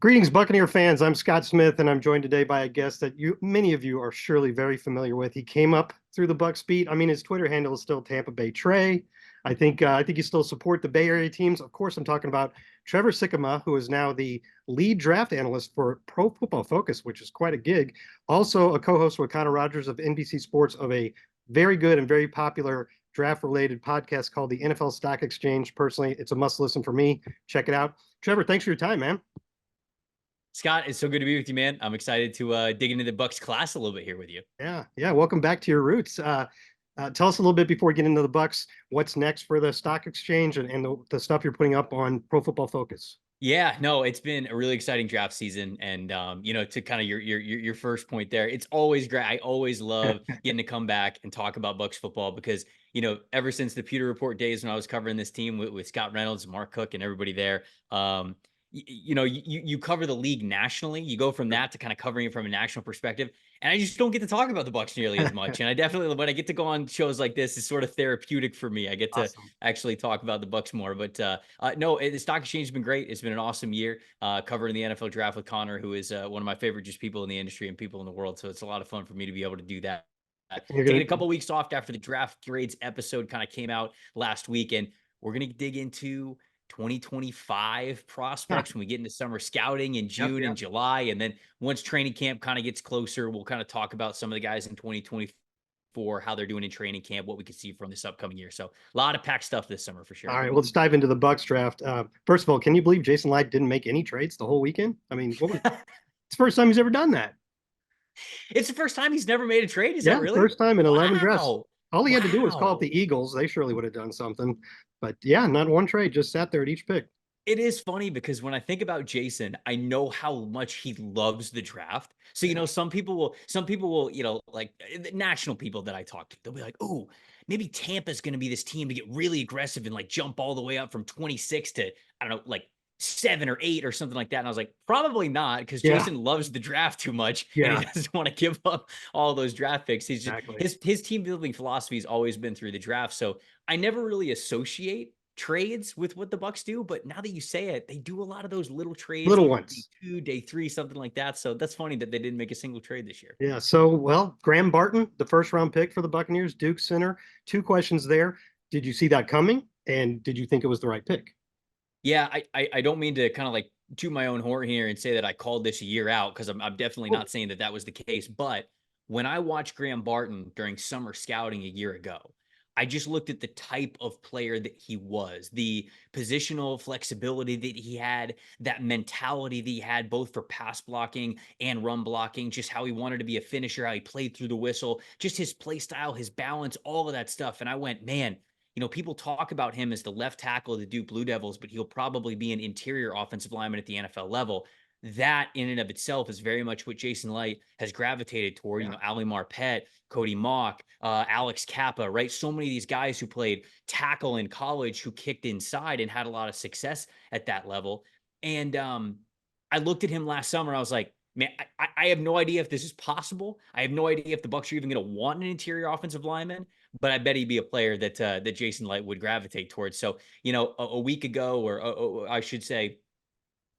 Greetings, Buccaneer fans. I'm Scott Smith, and I'm joined today by a guest that many of you are surely very familiar with. He came up through the Bucs beat. I mean, his Twitter handle is still Tampa Bay Trey. I think you still support the Bay Area teams. Of course, I'm talking about Trevor Sikkema, who is now the lead draft analyst for Pro Football Focus, which is quite a gig. Also, a co-host with Connor Rogers of NBC Sports of a very good and very popular draft-related podcast called the NFL Stock Exchange. Personally, it's a must-listen for me. Check it out. Trevor, thanks for your time, man. Scott, it's so good to be with you, man. I'm excited to dig into the Bucs class a little bit here with you. Yeah. Welcome back to your roots. Tell us a little bit before we get into the Bucs. What's next for the stock exchange and the stuff you're putting up on Pro Football Focus? Yeah, no, it's been a really exciting draft season, and to kind of your first point there, it's always great. I always love getting to come back and talk about Bucs football because ever since the Pewter Report days when I was covering this team with Scott Reynolds, Mark Cook, and everybody there, you cover the league nationally. You go from that to kind of covering it from a national perspective. And I just don't get to talk about the Bucs nearly as much. And I definitely, when I get to go on shows like this, is sort of therapeutic for me. I get to Awesome. actually talk about the Bucs more. But no, the stock exchange has been great. It's been an awesome year covering the NFL draft with Connor, who is one of my favorite just people in the industry and people in the world. So it's a lot of fun for me to be able to do that. You're Taking gonna a couple weeks off after the draft grades episode kind of came out last week, and we're gonna dig into 2025 prospects when we get into summer scouting in Yep, June and yep. July. And then once training camp kind of gets closer, we'll kind of talk about some of the guys in 2024, how they're doing in training camp, what we can see from this upcoming year. So a lot of packed stuff this summer for All sure. right, well, let's dive into the Bucs draft. First of all, can you believe Jason Light didn't make any trades the whole weekend? I mean, it's the first time he's ever done that. It's the first time he's never made a trade. Is that Yeah, really? first time in 11 drafts. Wow. All he had to do was call up Wow. the Eagles. They surely would have done something. But yeah, not one trade, just sat there at each pick. It is funny because when I think about Jason, I know how much he loves the draft. So, Yeah. some people will, like national people that I talk to, they'll be like, oh, maybe Tampa's going to be this team to get really aggressive and like jump all the way up from 26 to, I don't know, like 7 or 8 or something like that. And I was like, probably not because Yeah. Jason loves the draft too much and he Yeah, doesn't want to give up all those draft picks. He's just, exactly. his team building philosophy has always been through the draft. So I never really associate trades with what the Bucs do, but now that you say it, they do a lot of those little trades, Little day ones. 2, day 3, something like that. So that's funny that they didn't make a single trade this year. Yeah. So, well, Graham Barton, the first round pick for the Buccaneers, Duke center. Two questions there. Did you see that coming? And did you think it was the right pick? Yeah, I don't mean to kind of like toot my own horn here and say that I called this a year out because I'm definitely Oh, not saying that that was the case. But when I watched Graham Barton during summer scouting a year ago, I just looked at the type of player that he was, the positional flexibility that he had, that mentality that he had, both for pass blocking and run blocking, just how he wanted to be a finisher, how he played through the whistle, just his play style, his balance, all of that stuff. And I went, man, people talk about him as the left tackle of the Duke Blue Devils, but he'll probably be an interior offensive lineman at the NFL level. That in and of itself is very much what Jason Light has gravitated toward. yeah. Ali Marpet, Cody Mock, Alex Kappa, right? So many of these guys who played tackle in college who kicked inside and had a lot of success at that level. And I looked at him last summer. I was like, man, I have no idea if this is possible. I have no idea if the Bucs are even going to want an interior offensive lineman, but I bet he'd be a player that Jason Light would gravitate towards. So, a week ago, or I should say,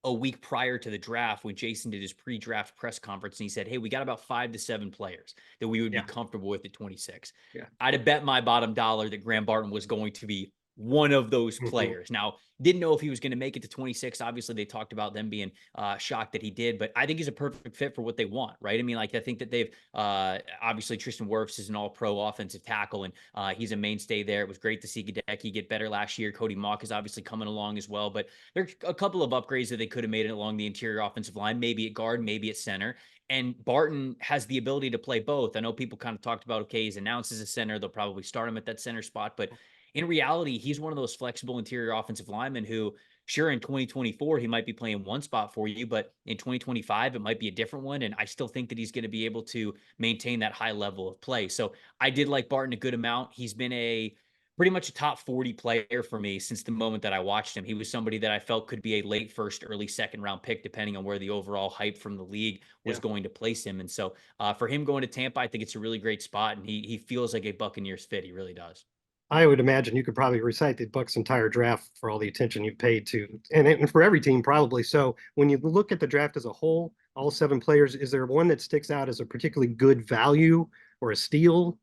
a week prior to the draft, when Jason did his pre-draft press conference, and he said, "Hey, we got about 5 to 7 players that we would be Yeah. comfortable with at 26." Yeah. I'd have bet my bottom dollar that Graham Barton was going to be one of those Mhm. players. Now, didn't know if he was going to make it to 26. Obviously, they talked about them being shocked that he did, but I think he's a perfect fit for what they want, right? I mean, like I think that they've obviously Tristan Wirfs is an All-Pro offensive tackle, and he's a mainstay there. It was great to see Gadecki get better last year. Cody Mock is obviously coming along as well, but there's a couple of upgrades that they could have made along the interior offensive line, maybe at guard, maybe at center. And Barton has the ability to play both. I know people kind of talked about, okay, he's announced as a center. They'll probably start him at that center spot, but in reality, he's one of those flexible interior offensive linemen who, sure, in 2024, he might be playing one spot for you, but in 2025, it might be a different one. And I still think that he's going to be able to maintain that high level of play. So I did like Barton a good amount. He's been a pretty much a top 40 player for me since the moment that I watched him. He was somebody that I felt could be a late first, early second round pick, depending on where the overall hype from the league was Yeah. going to place him. And so for him going to Tampa, I think it's a really great spot. And he feels like a Buccaneers fit. He really does. I would imagine you could probably recite the Bucs' entire draft for all the attention you've paid to, and for every team probably. So when you look at the draft as a whole, all 7 players, is there one that sticks out as a particularly good value or a steal?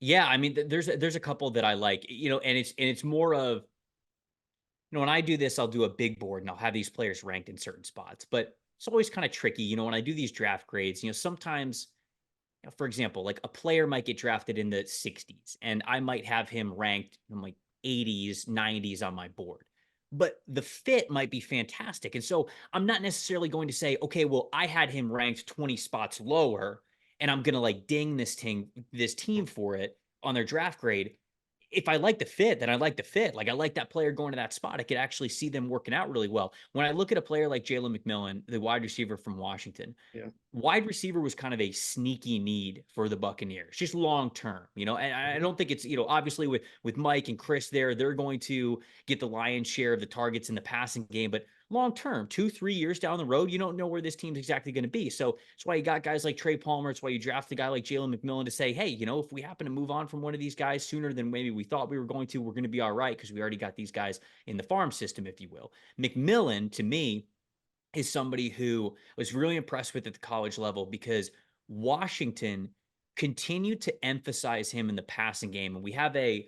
Yeah, I mean, there's a couple that I like, and it's more of, when I do this, I'll do a big board and I'll have these players ranked in certain spots, but it's always kind of tricky, when I do these draft grades, sometimes, for example, like a player might get drafted in the 60s and I might have him ranked in like 80s, 90s on my board. But the fit might be fantastic. And so I'm not necessarily going to say, okay, well, I had him ranked 20 spots lower and I'm going to like ding this team for it on their draft grade. If I like the fit, then I like the fit. Like I like that player going to that spot. I could actually see them working out really well. When I look at a player like Jaylen McMillan, the wide receiver from Washington, Yeah. wide receiver was kind of a sneaky need for the Buccaneers, just long term, and I Mhm. don't think it's, obviously with Mike and Chris there, they're going to get the lion's share of the targets in the passing game, but long term, 2-3 years down the road, you don't know where this team's exactly going to be. So that's why you got guys like Trey Palmer. It's why you draft a guy like Jaylen McMillan to say, hey, if we happen to move on from one of these guys sooner than maybe we thought we were going to, we're going to be all right because we already got these guys in the farm system, if you will. McMillan, to me, is somebody who was really impressed with at the college level because Washington continued to emphasize him in the passing game. And we have a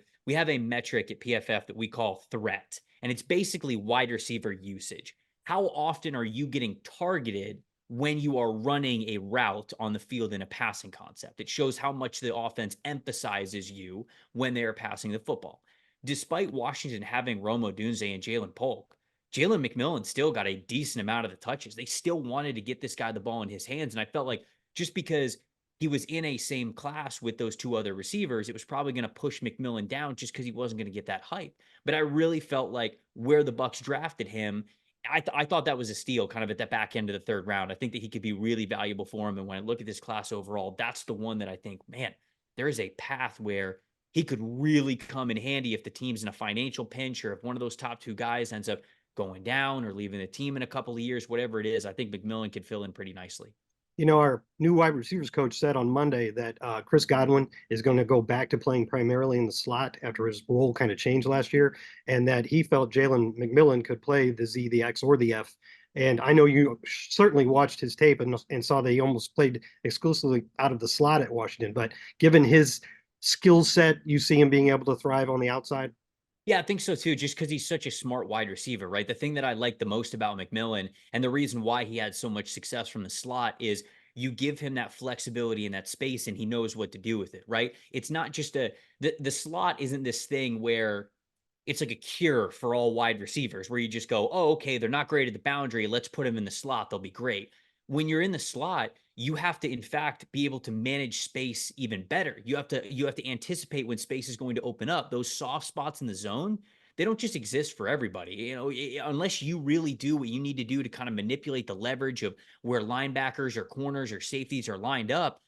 metric at PFF that we call threat, and it's basically wide receiver usage. How often are you getting targeted when you are running a route on the field in a passing concept? It shows how much the offense emphasizes you when they are passing the football. Despite Washington having Rome Odunze and Jalen Polk, Jaylen McMillan still got a decent amount of the touches. They still wanted to get this guy the ball in his hands. And I felt like just because he was in a same class with those two other receivers, it was probably going to push McMillan down just because he wasn't going to get that hype. But I really felt like where the Bucs drafted him, I thought that was a steal kind of at that back end of the third round. I think that he could be really valuable for him. And when I look at this class overall, that's the one that I think, man, there is a path where he could really come in handy if the team's in a financial pinch or if one of those top two guys ends up going down or leaving the team in a couple of years, whatever it is. I think McMillan could fill in pretty nicely. Our new wide receivers coach said on Monday that Chris Godwin is going to go back to playing primarily in the slot after his role kind of changed last year, and that he felt Jaylen McMillan could play the Z, the X, or the F. And I know you certainly watched his tape and saw that he almost played exclusively out of the slot at Washington. But given his skill set, you see him being able to thrive on the outside. Yeah, I think so too, just because he's such a smart wide receiver, right? The thing that I like the most about McMillan and the reason why he had so much success from the slot is you give him that flexibility and that space and he knows what to do with it, right? It's not just the slot isn't this thing where it's like a cure for all wide receivers where you just go, oh, okay, they're not great at the boundary. Let's put them in the slot. They'll be great. When you're in the slot, you have to, in fact, be able to manage space even better. You have to anticipate when space is going to open up. Those soft spots in the zone, they don't just exist for everybody. Unless you really do what you need to do to kind of manipulate the leverage of where linebackers or corners or safeties are lined up,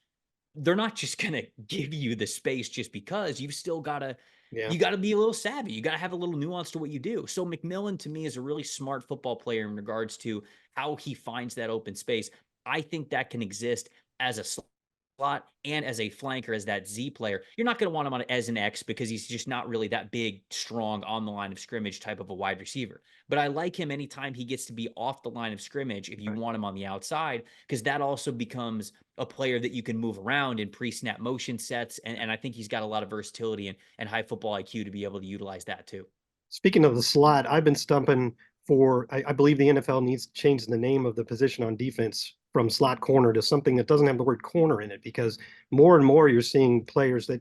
they're not just going to give you the space just because. You've still got to Yeah. you got to be a little savvy. You got to have a little nuance to what you do. So McMillan to me is a really smart football player in regards to how he finds that open space. I think that can exist as a slot and as a flanker, as that Z player. You're not going to want him on as an X because he's just not really that big, strong on the line of scrimmage type of a wide receiver. But I like him anytime he gets to be off the line of scrimmage if you Right. want him on the outside, because that also becomes a player that you can move around in pre-snap motion sets. And I think he's got a lot of versatility and high football IQ to be able to utilize that too. Speaking of the slot, I've been stumping for, I believe the NFL needs to change the name of the position on defense from slot corner to something that doesn't have the word corner in it, because more and more you're seeing players that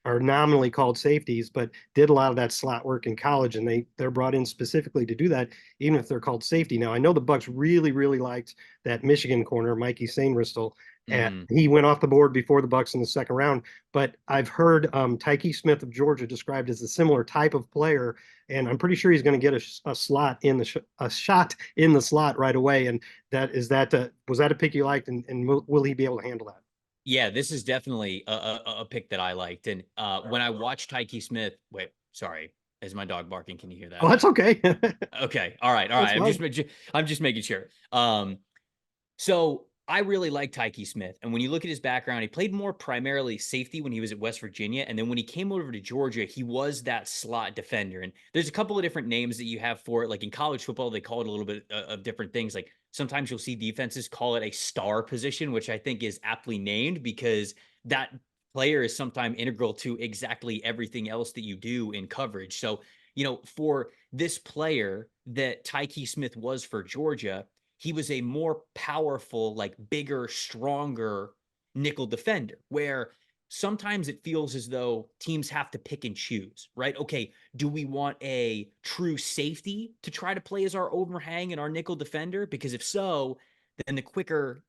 are nominally called safeties, but did a lot of that slot work in college, and they're brought in specifically to do that, even if they're called safety. Now I know the Bucs really, really liked that Michigan corner, Mikey Sainristil, and Mm-hmm. he went off the board before the Bucs in the second round. But I've heard TaQuon Smith of Georgia described as a similar type of player, and I'm pretty sure he's going to get a slot in a shot in the slot right away. And was that a pick you liked, and will he be able to handle that? Yeah, this is definitely a pick that I liked. And when I watched Tyke Smith, wait, sorry, is my dog barking? Can you hear Oh, that? that's okay. Okay, all right, all That's right. I'm fine. just I'm just making sure. So I really like TaQuon Smith. And when you look at his background, he played more primarily safety when he was at West Virginia. And then when he came over to Georgia, he was that slot defender. And there's a couple of different names that you have for it. Like in college football, they call it a little bit of different things. Like sometimes you'll see defenses call it a star position, which I think is aptly named because that player is sometimes integral to exactly everything else that you do in coverage. So, for this player that TaQuon Smith was for Georgia, he was a more powerful, like bigger, stronger nickel defender, where sometimes it feels as though teams have to pick and choose, right? Okay, do we want a true safety to try to play as our overhang and our nickel defender? Because if so, then the quicker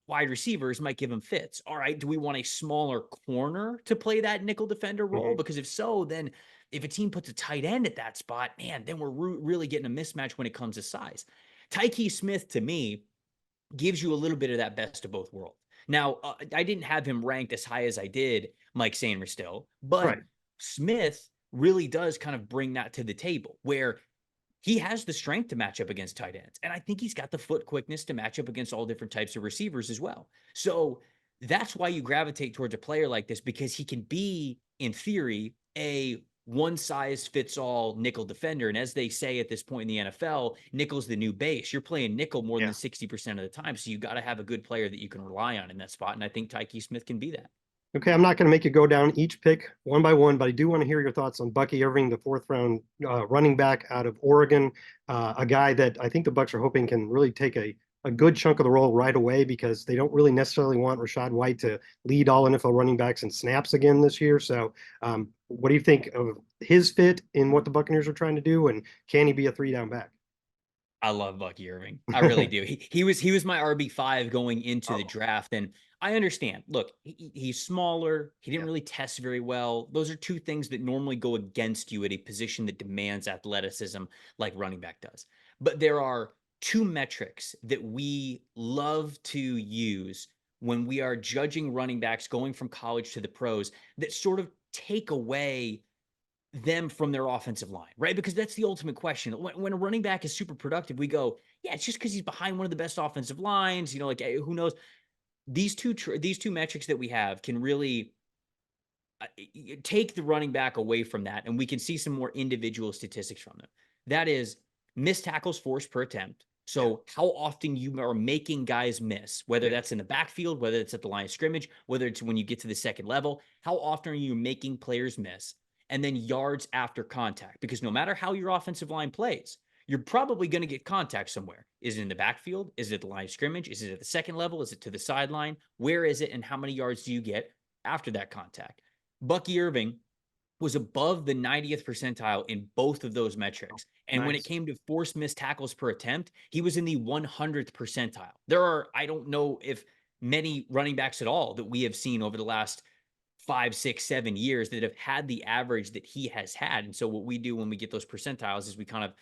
wide receivers might give him fits. All right, do we want a smaller corner to play that nickel defender role? Because if so, then if a team puts a tight end at that spot, man, then we're really getting a mismatch when it comes to size. TaQuon Smith, to me, gives you a little bit of that best of both worlds. Now, I didn't have him ranked as high as I did Mike Sainristil, but Right. Smith really does kind of bring that to the table where he has the strength to match up against tight ends. And I think he's got the foot quickness to match up against all different types of receivers as well. So that's why you gravitate towards a player like this, because he can be, in theory, a one size fits all nickel defender. And as they say at this point in the NFL, nickel's the new base. You're playing nickel more than Yeah. 60% of the time. So you got to have a good player that you can rely on in that spot. And I think TaQuon Smith can be that. Okay, I'm not going to make you go down each pick one by one, but I do want to hear your thoughts on Bucky Irving, the fourth round running back out of Oregon, a guy that I think the Bucs are hoping can really take a good chunk of the role right away because they don't really necessarily want Rachaad White to lead all NFL running backs in snaps again this year. So, what do you think of his fit in what the Buccaneers are trying to do, and can he be a three down back? I love Bucky Irving. I really do. He was my RB5 going into the Oh, draft, and I understand. Look, he's smaller. He didn't yeah, really test very well. Those are two things that normally go against you at a position that demands athleticism, like running back does. But there are two metrics that we love to use when we are judging running backs going from college to the pros that sort of take away them from their offensive line, right? Because that's the ultimate question. When a running back is super productive, we go, yeah, it's just because he's behind one of the best offensive lines. Like who knows? These two metrics that we have can really take the running back away from that, and we can see some more individual statistics from them. That is missed tackles forced per attempt. yeah, So how often you are making guys miss, whether yeah. that's in the backfield, whether it's at the line of scrimmage, whether it's when you get to the second level, how often are you making players miss? And then yards after contact, because no matter how your offensive line plays, you're probably going to get contact somewhere. Is it in the backfield? Is it at the line of scrimmage? Is it at the second level? Is it to the sideline? Where is it? And how many yards do you get after that contact? Bucky Irving was above the 90th percentile in both of those metrics. And when it Nice. came to forced missed tackles per attempt, he was in the 100th percentile. There are, I don't know if many running backs at all that we have seen over the last 5, 6, 7 years that have had the average that he has had. And so what we do when we get those percentiles is we kind of,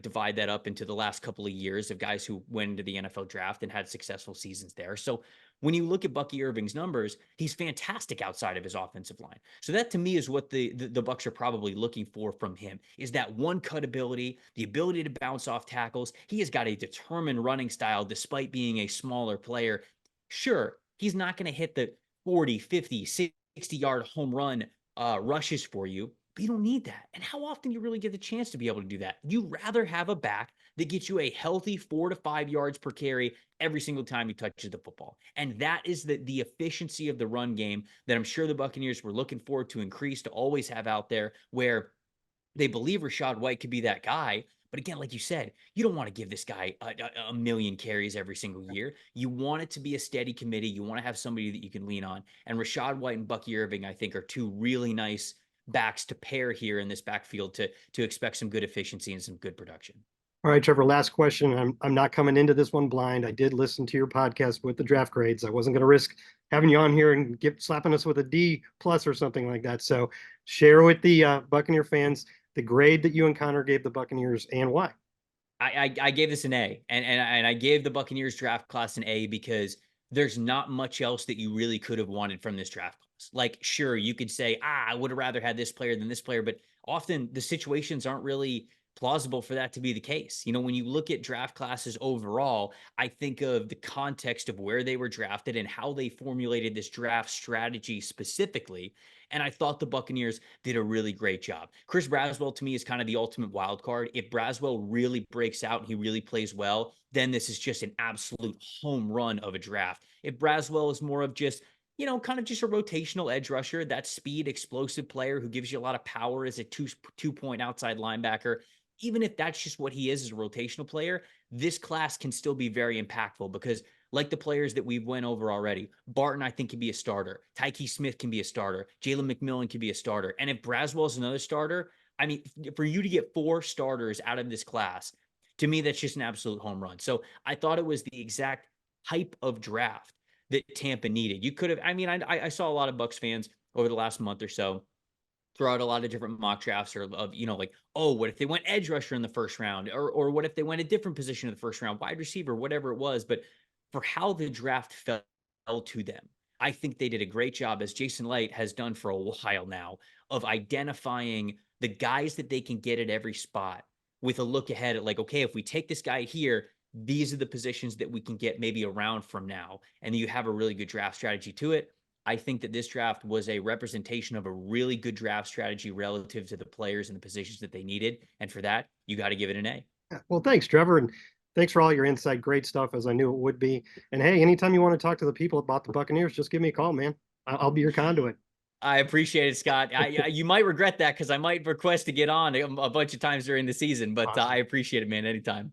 divide that up into the last couple of years of guys who went into the NFL draft and had successful seasons there. So when you look at Bucky Irving's numbers, he's fantastic outside of his offensive line. So that to me is what the Bucs are probably looking for from him, is that one cut ability, the ability to bounce off tackles. He has got a determined running style despite being a smaller player. Sure, he's not going to hit the 40, 50, 60-yard home run rushes for you, but you don't need that. And how often you really get the chance to be able to do that? You'd rather have a back that gets you a healthy 4 to 5 yards per carry every single time he touches the football. And that is the efficiency of the run game that I'm sure the Buccaneers were looking forward to increase, to always have out there, where they believe Rachaad White could be that guy. But again, like you said, you don't want to give this guy a million carries every single year. You want it to be a steady committee. You want to have somebody that you can lean on. And Rachaad White and Bucky Irving, I think, are two really nice backs to pair here in this backfield to expect some good efficiency and some good production. All right, Trevor, last question. I'm not coming into this one blind. I did listen to your podcast with the draft grades. I wasn't going to risk having you on here and slapping us with a D plus or something like that. So share with the Buccaneer fans the grade that you and Connor gave the Buccaneers and why. I gave this an A, and I gave the Buccaneers draft class an A because there's not much else that you really could have wanted from this draft class. Like, sure, you could say, I would have rather had this player than this player, but often the situations aren't really plausible for that to be the case. You know, when you look at draft classes overall, I think of the context of where they were drafted and how they formulated this draft strategy specifically. And I thought the Buccaneers did a really great job. Chris Braswell to me is kind of the ultimate wild card. If Braswell really breaks out and he really plays well, then this is just an absolute home run of a draft. If Braswell is more of just, you know, kind of just a rotational edge rusher, that speed, explosive player who gives you a lot of power as a two-point outside linebacker, even if that's just what he is as a rotational player, this class can still be very impactful because like the players that we've went over already, Barton, I think, can be a starter. TaQuon Smith can be a starter. Jaylen McMillan can be a starter. And if Braswell is another starter, I mean, for you to get 4 starters out of this class, to me, that's just an absolute home run. So I thought it was the exact type of draft that Tampa needed. You could have, I mean, I saw a lot of Bucs fans over the last month or so throw out a lot of different mock drafts or of, you know, like, oh, what if they went edge rusher in the first round? Or what if they went a different position in the first round, wide receiver, whatever it was. But for how the draft fell to them, I think they did a great job, as Jason Light has done for a while now, of identifying the guys that they can get at every spot with a look ahead at like, okay, if we take this guy here, these are the positions that we can get maybe around from now. And you have a really good draft strategy to it. I think that this draft was a representation of a really good draft strategy relative to the players and the positions that they needed. And for that, you got to give it an A. Well, thanks, Trevor, and thanks for all your insight. Great stuff, as I knew it would be. And hey, anytime you want to talk to the people about the Buccaneers, just give me a call, man. I'll be your conduit. I appreciate it, Scott. You might regret that because I might request to get on a bunch of times during the season, but Awesome. I appreciate it, man. Anytime.